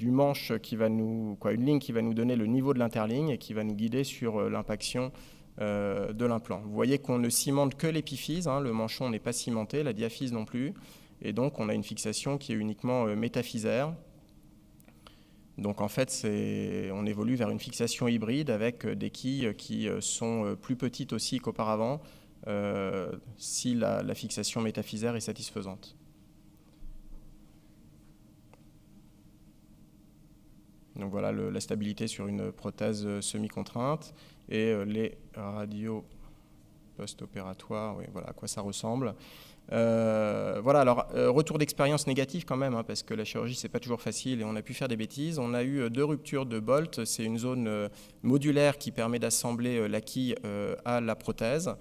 manche qui va une ligne qui va nous donner le niveau de l'interligne et qui va nous guider sur l'impaction de l'implant. Vous voyez qu'on ne cimente que l'épiphyse, hein, le manchon n'est pas cimenté, la diaphyse non plus, et donc on a une fixation qui est uniquement métaphysaire. Donc en fait, on évolue vers une fixation hybride avec des quilles qui sont plus petites aussi qu'auparavant si la fixation métaphysaire est satisfaisante. Donc voilà la stabilité sur une prothèse semi-contrainte et les radios post-opératoires, oui, voilà à quoi ça ressemble. Voilà, alors retour d'expérience négatif quand même, hein, parce que la chirurgie c'est pas toujours facile et on a pu faire des bêtises. On a eu 2 ruptures de bolt, c'est une zone modulaire qui permet d'assembler la quille à la prothèse.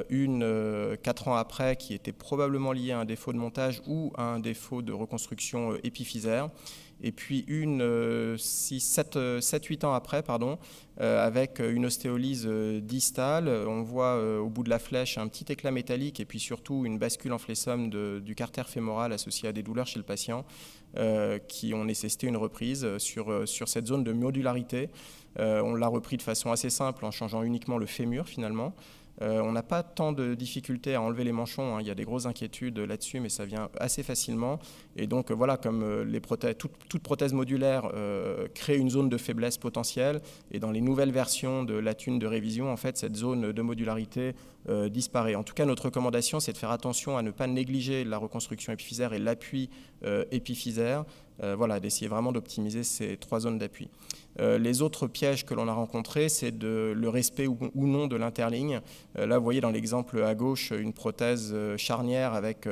Une 4 ans après qui était probablement liée à un défaut de montage ou à un défaut de reconstruction épiphysaire. et puis une 7-8 ans après, avec une ostéolyse distale. On voit au bout de la flèche un petit éclat métallique et puis surtout une bascule en flessum du carter fémoral associé à des douleurs chez le patient qui ont nécessité une reprise sur cette zone de modularité. On l'a repris de façon assez simple en changeant uniquement le fémur finalement. On n'a pas tant de difficultés à enlever les manchons, hein. Il y a des grosses inquiétudes là-dessus, mais ça vient assez facilement. Et donc voilà, comme toute prothèse modulaire crée une zone de faiblesse potentielle, et dans les nouvelles versions de la thune de révision, en fait, cette zone de modularité disparaît. En tout cas, notre recommandation, c'est de faire attention à ne pas négliger la reconstruction épiphysaire et l'appui épiphysaire, voilà, d'essayer vraiment d'optimiser ces 3 zones d'appui. Les autres pièges que l'on a rencontrés, c'est le respect ou non de l'interligne. Là, vous voyez dans l'exemple à gauche une prothèse charnière avec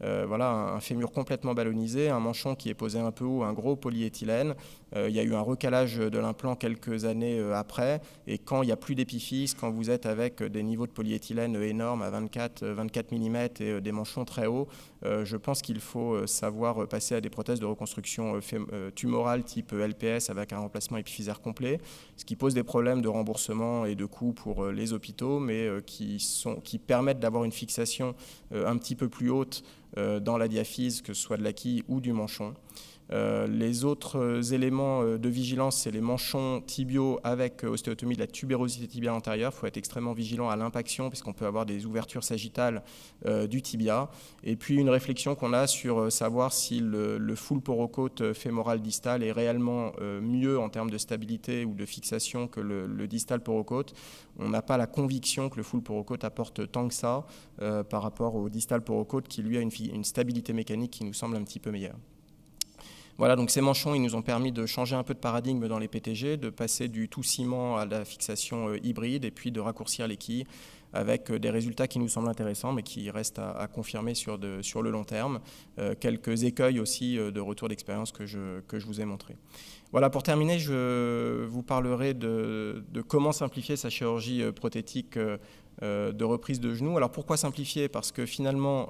voilà, un fémur complètement ballonisé, un manchon qui est posé un peu haut, un gros polyéthylène. Il y a eu un recalage de l'implant quelques années après, et quand il n'y a plus d'épiphyse, quand vous êtes avec des niveaux de polyéthylène énormes à 24 mm et des manchons très hauts, je pense qu'il faut savoir passer à des prothèses de reconstruction tumorale type LPS avec un remplacement épiphysaire complet, ce qui pose des problèmes de remboursement et de coûts pour les hôpitaux, mais qui permettent d'avoir une fixation un petit peu plus haute dans la diaphyse, que ce soit de la quille ou du manchon. Les autres éléments de vigilance, c'est les manchons tibiaux avec ostéotomie de la tubérosité tibiale antérieure. Il faut être extrêmement vigilant à l'impaction puisqu'on peut avoir des ouvertures sagittales du tibia. Et puis une réflexion qu'on a sur savoir si le full porocôte fémoral distal est réellement mieux en termes de stabilité ou de fixation que le distal porocôte. On n'a pas la conviction que le full porocôte apporte tant que ça par rapport au distal porocôte qui lui a une stabilité mécanique qui nous semble un petit peu meilleure. Voilà, donc ces manchons, ils nous ont permis de changer un peu de paradigme dans les PTG, de passer du tout ciment à la fixation hybride et puis de raccourcir les quilles avec des résultats qui nous semblent intéressants mais qui restent à confirmer sur le long terme. Quelques écueils aussi de retour d'expérience que je vous ai montrés. Voilà, pour terminer, je vous parlerai de comment simplifier sa chirurgie prothétique de reprise de genou. Alors pourquoi simplifier? Parce que finalement,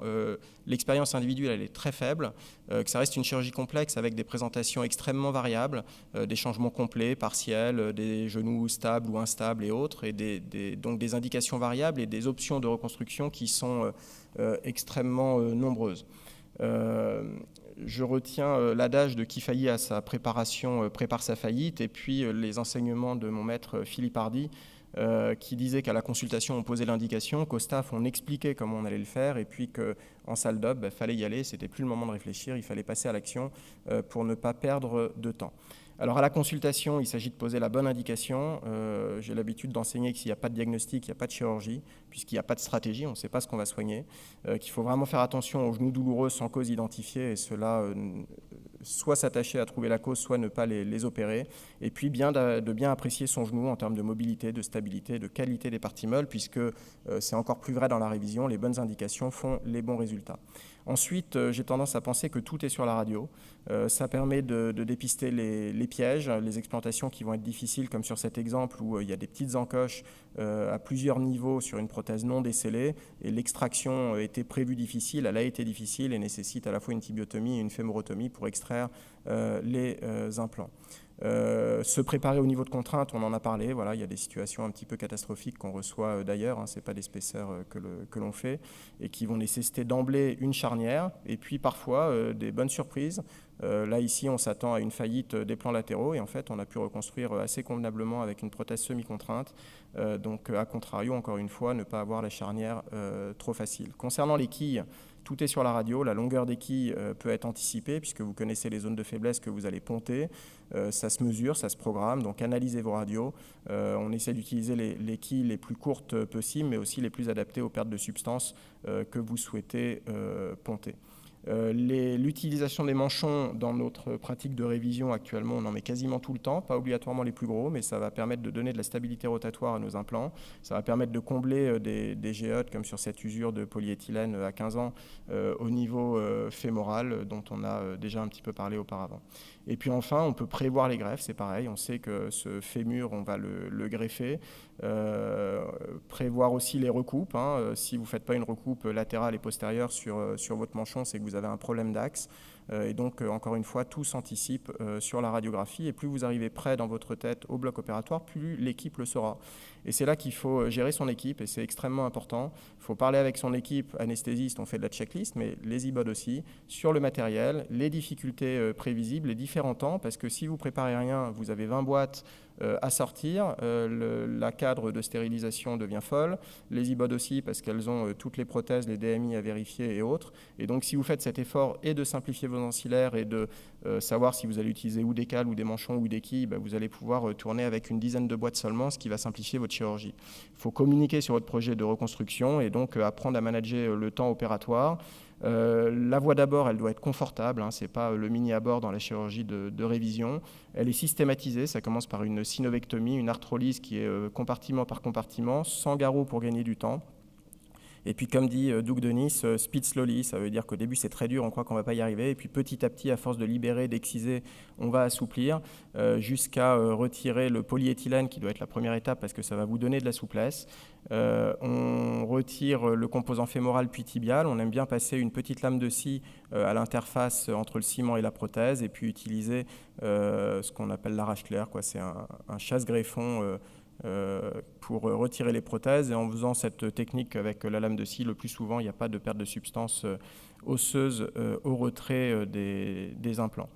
l'expérience individuelle elle est très faible, que ça reste une chirurgie complexe avec des présentations extrêmement variables, des changements complets, partiels, des genoux stables ou instables et autres, et donc des indications variables et des options de reconstruction qui sont extrêmement nombreuses. Je retiens l'adage de qui faillit à sa préparation prépare sa faillite, et puis les enseignements de mon maître Philippe Hardy, qui disait qu'à la consultation on posait l'indication, qu'au staff on expliquait comment on allait le faire, et puis qu'en salle d'op, fallait y aller, c'était plus le moment de réfléchir, il fallait passer à l'action pour ne pas perdre de temps. Alors à la consultation, il s'agit de poser la bonne indication. J'ai l'habitude d'enseigner que s'il n'y a pas de diagnostic, il n'y a pas de chirurgie, puisqu'il n'y a pas de stratégie, on ne sait pas ce qu'on va soigner, qu'il faut vraiment faire attention aux genoux douloureux sans cause identifiée, et cela soit s'attacher à trouver la cause, soit ne pas les opérer, et puis de bien apprécier son genou en termes de mobilité, de stabilité, de qualité des parties molles, puisque c'est encore plus vrai dans la révision, les bonnes indications font les bons résultats. Ensuite, j'ai tendance à penser que tout est sur la radio. Ça permet de dépister les pièges, les explantations qui vont être difficiles, comme sur cet exemple où il y a des petites encoches à plusieurs niveaux sur une prothèse non décellée, et l'extraction était prévue difficile, elle a été difficile et nécessite à la fois une tibiotomie et une fémorotomie pour extraire les implants. Se préparer au niveau de contrainte, on en a parlé, voilà, il y a des situations un petit peu catastrophiques qu'on reçoit d'ailleurs, hein, ce n'est pas des spacers que l'on fait, et qui vont nécessiter d'emblée une charnière, et puis parfois des bonnes surprises. Là ici on s'attend à une faillite des plans latéraux, et en fait on a pu reconstruire assez convenablement avec une prothèse semi-contrainte, donc à contrario, encore une fois, ne pas avoir la charnière trop facile. Concernant les quilles, tout est sur la radio, la longueur des quilles peut être anticipée puisque vous connaissez les zones de faiblesse que vous allez ponter, ça se mesure, ça se programme, donc analysez vos radios. On essaie d'utiliser les quilles les plus courtes possibles, mais aussi les plus adaptées aux pertes de substances que vous souhaitez ponter. L'utilisation des manchons dans notre pratique de révision actuellement, on en met quasiment tout le temps, pas obligatoirement les plus gros, mais ça va permettre de donner de la stabilité rotatoire à nos implants, ça va permettre de combler des géodes comme sur cette usure de polyéthylène à 15 ans au niveau fémoral dont on a déjà un petit peu parlé auparavant. Et puis enfin, on peut prévoir les greffes, c'est pareil, on sait que ce fémur, on va le greffer, prévoir aussi les recoupes, hein. Si vous ne faites pas une recoupe latérale et postérieure sur votre manchon, c'est que vous vous avez un problème d'axe. Et donc, encore une fois, tout s'anticipe sur la radiographie. Et plus vous arrivez près dans votre tête au bloc opératoire, plus l'équipe le saura. Et c'est là qu'il faut gérer son équipe, et c'est extrêmement important. Il faut parler avec son équipe anesthésiste, on fait de la checklist, mais les IBOD aussi, sur le matériel, les difficultés prévisibles, les différents temps, parce que si vous préparez rien, vous avez 20 boîtes à sortir, la cadre de stérilisation devient folle, les IBOD aussi, parce qu'elles ont toutes les prothèses, les DMI à vérifier et autres. Et donc, si vous faites cet effort et de simplifier vos ancillaires et de savoir si vous allez utiliser ou des cales ou des manchons ou des quilles, vous allez pouvoir tourner avec une dizaine de boîtes seulement, ce qui va simplifier votre chirurgie. Il faut communiquer sur votre projet de reconstruction et donc apprendre à manager le temps opératoire. La voie d'abord, elle doit être confortable, ce n'est pas le mini-abord dans la chirurgie de révision. Elle est systématisée, ça commence par une synovectomie, une arthrolyse qui est compartiment par compartiment, sans garrot pour gagner du temps. Et puis, comme dit Doug Denis, speed slowly, ça veut dire qu'au début, c'est très dur, on croit qu'on ne va pas y arriver. Et puis, petit à petit, à force de libérer, d'exciser, on va assouplir jusqu'à retirer le polyéthylène, qui doit être la première étape parce que ça va vous donner de la souplesse. On retire le composant fémoral puis tibial. On aime bien passer une petite lame de scie à l'interface entre le ciment et la prothèse et puis utiliser ce qu'on appelle l'arrache clair. C'est un chasse-greffon pour retirer les prothèses, et en faisant cette technique avec la lame de scie, le plus souvent, il n'y a pas de perte de substance osseuse au retrait des implants.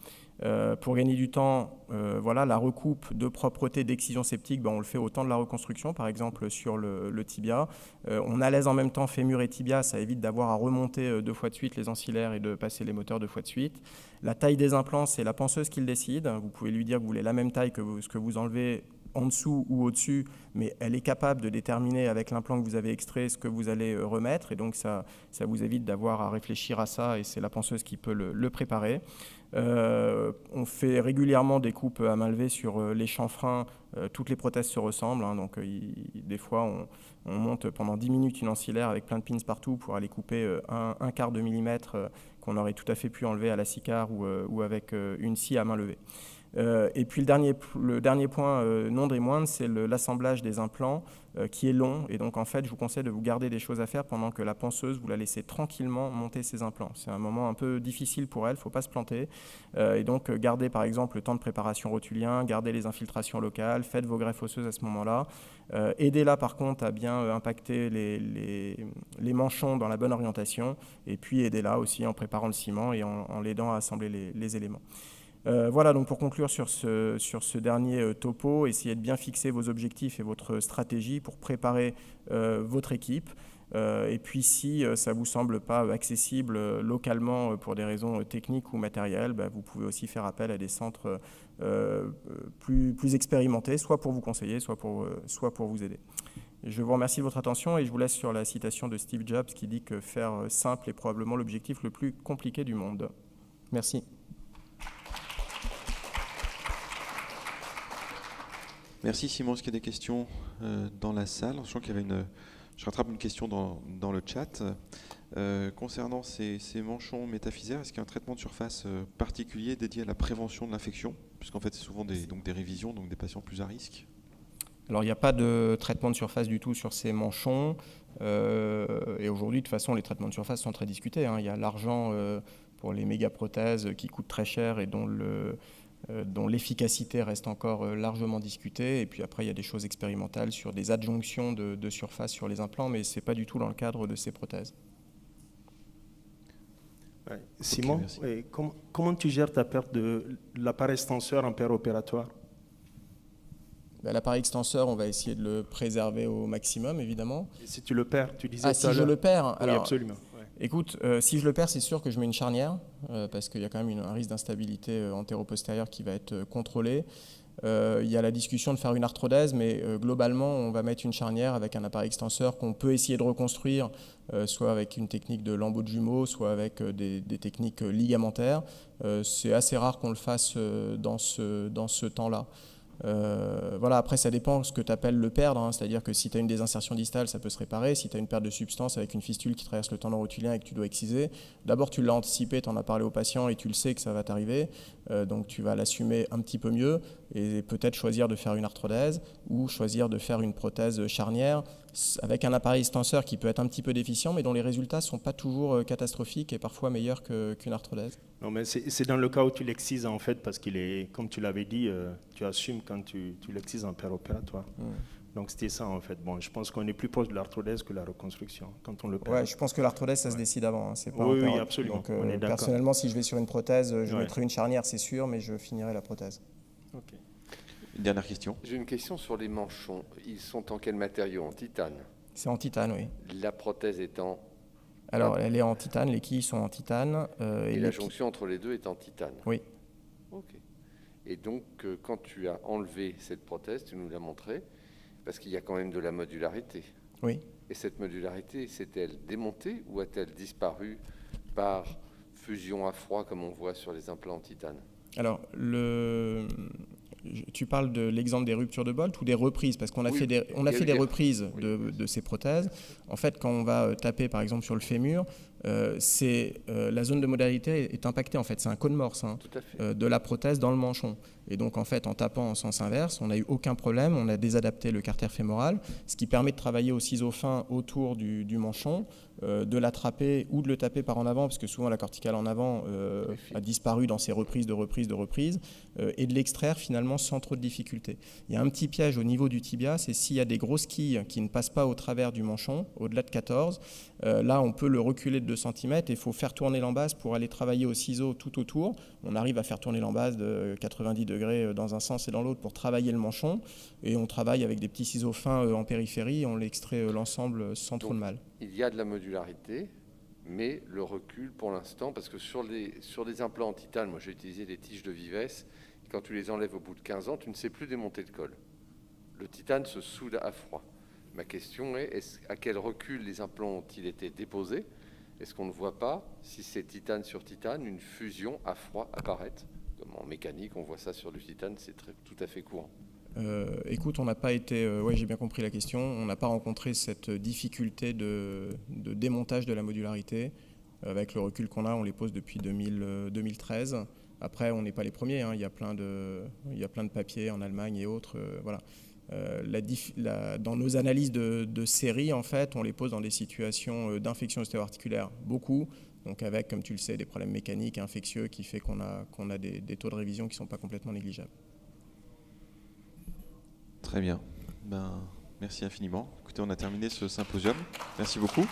Pour gagner du temps, la recoupe de propreté d'excision septique, on le fait au temps de la reconstruction, par exemple sur le tibia. On allège en même temps fémur et tibia, ça évite d'avoir à remonter 2 fois de suite les ancillaires et de passer les moteurs 2 fois de suite. La taille des implants, c'est la penseuse qui le décide. Vous pouvez lui dire que vous voulez la même taille que ce que vous enlevez en dessous ou au-dessus, mais elle est capable de déterminer avec l'implant que vous avez extrait ce que vous allez remettre, et donc ça vous évite d'avoir à réfléchir à ça, et c'est la penseuse qui peut le préparer. On fait régulièrement des coupes à main levée sur les chanfreins, toutes les prothèses se ressemblent, donc des fois on monte pendant 10 minutes une ancillaire avec plein de pins partout pour aller couper un quart de millimètre qu'on aurait tout à fait pu enlever à la sicard ou avec une scie à main levée. Et puis le dernier point, non des moindres, c'est l'assemblage des implants qui est long. Et donc, en fait, je vous conseille de vous garder des choses à faire pendant que la penseuse, vous la laissez tranquillement monter ses implants. C'est un moment un peu difficile pour elle, il ne faut pas se planter. Et donc, gardez par exemple le temps de préparation rotulien, gardez les infiltrations locales, faites vos greffes osseuses à ce moment-là. Aidez-la par contre à bien impacter les manchons dans la bonne orientation. Et puis, aidez-la aussi en préparant le ciment et en l'aidant à assembler les éléments. Voilà, donc pour conclure sur ce dernier topo, essayez de bien fixer vos objectifs et votre stratégie pour préparer votre équipe. Et puis si ça ne vous semble pas accessible localement pour des raisons techniques ou matérielles, vous pouvez aussi faire appel à des centres plus expérimentés, soit pour vous conseiller, soit pour vous aider. Je vous remercie de votre attention et je vous laisse sur la citation de Steve Jobs qui dit que faire simple est probablement l'objectif le plus compliqué du monde. Merci. Merci Simon. Est-ce qu'il y a des questions dans la salle? Je sens qu'il y avait je rattrape une question dans le chat. Concernant ces manchons métaphysaires, est-ce qu'il y a un traitement de surface particulier dédié à la prévention de l'infection? Puisqu'en fait, c'est souvent des révisions, donc des patients plus à risque. Alors, il n'y a pas de traitement de surface du tout sur ces manchons. Et aujourd'hui, de toute façon, les traitements de surface sont très discutés. Il y a l'argent pour les méga-prothèses qui coûtent très cher et dont l'efficacité reste encore largement discutée. Et puis après, il y a des choses expérimentales sur des adjonctions de surface sur les implants, mais ce n'est pas du tout dans le cadre de ces prothèses. Ouais. Simon, okay, comment tu gères ta perte de l'appareil extenseur en péri-opératoire? L'appareil extenseur, on va essayer de le préserver au maximum, évidemment. Et si tu le perds, tu disais si je le perds, oui, absolument. Écoute, si je le perds, c'est sûr que je mets une charnière, parce qu'il y a quand même un risque d'instabilité antéro-postérieure qui va être contrôlé. Il y a la discussion de faire une arthrodèse, mais globalement, on va mettre une charnière avec un appareil extenseur qu'on peut essayer de reconstruire, soit avec une technique de lambeau de jumeaux, soit avec des techniques ligamentaires. C'est assez rare qu'on le fasse dans ce temps-là. Voilà, après ça dépend ce que tu appelles le perdre, c'est-à-dire que si tu as une désinsertion distale, ça peut se réparer. Si tu as une perte de substance avec une fistule qui traverse le tendon rotulien et que tu dois exciser, d'abord tu l'as anticipé, tu en as parlé au patient et tu le sais que ça va t'arriver, donc tu vas l'assumer un petit peu mieux. et peut-être choisir de faire une arthrodèse ou choisir de faire une prothèse charnière avec un appareil extenseur qui peut être un petit peu déficient, mais dont les résultats ne sont pas toujours catastrophiques et parfois meilleurs qu'une arthrodèse. Non, mais c'est dans le cas où tu l'excises en fait, parce qu'il est, comme tu l'avais dit, tu assumes quand tu l'excises en péropératoire. Donc c'était ça en fait. Bon, je pense qu'on est plus proche de l'arthrodèse que la reconstruction quand on le perd. Ouais, je pense que l'arthrodèse, ça se décide avant. Hein. C'est pas oui, absolument. Donc, personnellement, si je vais sur une prothèse, je mettrai une charnière, c'est sûr, mais je finirai la prothèse. Ok. Une dernière question. J'ai une question sur les manchons. Ils sont en quel matériau? En titane? C'est en titane, oui. La prothèse est en... Alors, elle est en titane, les quilles sont en titane. Et la jonction entre les deux est en titane? Oui. Ok. Et donc, quand tu as enlevé cette prothèse, tu nous l'as montré, parce qu'il y a quand même de la modularité. Oui. Et cette modularité, s'est-elle démontée ou a-t-elle disparu par fusion à froid, comme on voit sur les implants en titane? Alors, tu parles de l'exemple des ruptures de Bolt ou des reprises? Parce qu'on a fait des reprises de ces prothèses. En fait, quand on va taper, par exemple, sur le fémur, la zone de modalité est impactée. En fait, c'est un code morse de la prothèse dans le manchon. Et donc, en fait, en tapant en sens inverse, on n'a eu aucun problème. On a désadapté le carter fémoral, ce qui permet de travailler au ciseau fin autour du manchon, de l'attraper ou de le taper par en avant, parce que souvent la corticale en avant a disparu dans ces reprises, et de l'extraire finalement sans trop de difficulté. Il y a un petit piège au niveau du tibia, c'est s'il y a des grosses quilles qui ne passent pas au travers du manchon, au-delà de 14, là on peut le reculer de 2 cm et il faut faire tourner l'embase pour aller travailler au ciseau tout autour. On arrive à faire tourner l'embase de 90 degrés dans un sens et dans l'autre pour travailler le manchon, et on travaille avec des petits ciseaux fins en périphérie et on l'extrait l'ensemble sans trop de mal. Il y a de la modularité, mais le recul pour l'instant, parce que sur des implants en titane, moi j'ai utilisé des tiges de Vives, et quand tu les enlèves au bout de 15 ans, tu ne sais plus démonter le col. Le titane se soude à froid. Ma question est à quel recul les implants ont-ils été déposés? Est-ce qu'on ne voit pas, si c'est titane sur titane, une fusion à froid apparaître? Comme en mécanique, on voit ça sur du titane, c'est tout à fait courant. Écoute, on n'a pas été... oui, j'ai bien compris la question. On n'a pas rencontré cette difficulté de démontage de la modularité. Avec le recul qu'on a, on les pose depuis 2013. Après, on n'est pas les premiers. Hein. Il y a plein de papiers en Allemagne et autres. Voilà. Dans nos analyses de série, en fait, on les pose dans des situations d'infection ostéo-articulaire. Beaucoup. Donc avec, comme tu le sais, des problèmes mécaniques, infectieux, qui fait qu'on a des taux de révision qui ne sont pas complètement négligeables. Très bien. Merci infiniment. Écoutez, on a terminé ce symposium. Merci beaucoup.